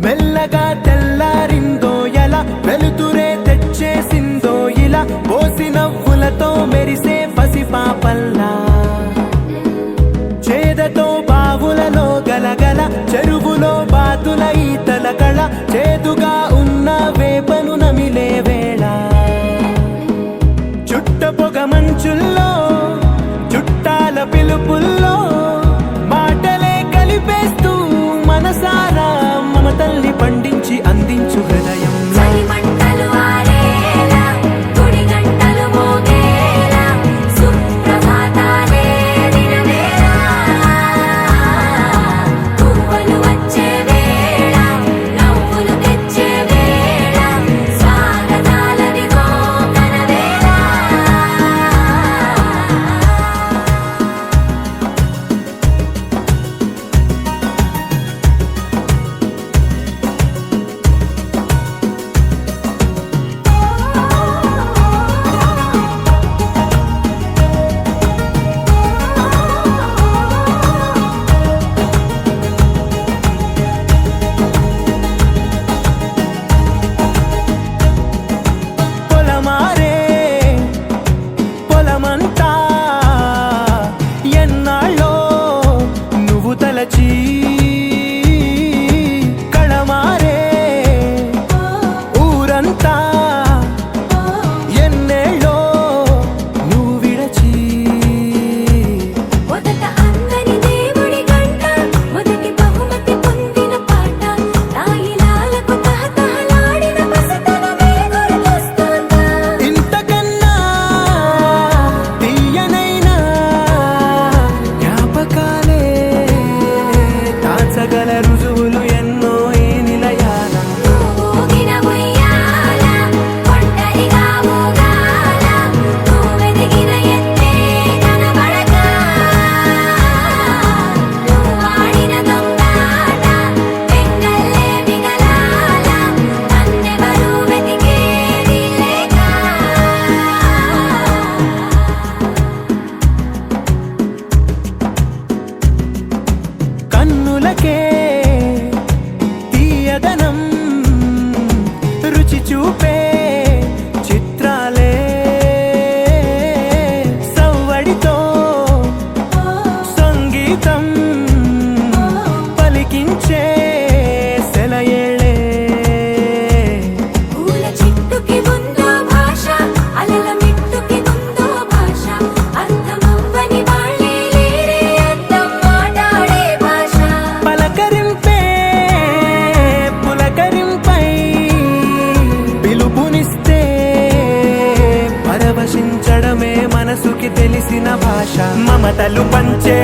మెల్లగా తెల్లారిందో ఎలా వెలుతురే తెచ్చేసిందో ఇలా పోసి నవ్వులతో మెరిసే పసిపాపల్లా చేదతో బావులలో గలగల చెరువులో బాతుల ఈతల కళ చేదుగా ఉన్న వేపను నమిలే వేళ చుట్ట పొగ మంచుల్లో చుట్టాల పిలుపుల్లో మాటలే కలిపేస్తూ మనసారా మమతల్ని పండించి అందించు హృదయం కళమారే ఊరంతా ఎన్నేళ్ళో నువ్వు విడచి మొదట అందని దేవుడి గంట మొదటి బహుమతి పొందిన పాట తాయిలాలకు తహతహలాడిన పసితనమే గుర్తొస్తుందా ఇంతకన్నా తీయనైనా జ్ఞాపకాలే దాచగల రుజువులు ఎన్నో ఈ నిలయాల ఊగిన ఉయ్యాల ఒంటరిగా ఊగాల నువ్వెదిగిన ఎత్తే కనబడక నువ్వాడిన దొంగాట పెంగల్లే మిగలాల నన్నెవరూ వెతికేది లేక కన్నులకే తీయదనం రుచి చూపే చిత్రాలే సవ్వడితో సంగీతం పలికించే సెలయేళే పూల చిట్టుకి ఉందో భాష అలల మిట్టుకి ఉందో భాష అర్థమవ్వని వాళ్ళే లేరే అర్థం మాట్లాడే భాష పలకరింపే పులకరింపై పిలుపునిస్తే పరవశించడమే మనసుకి తెలిసిన భాష మమతలు పంచే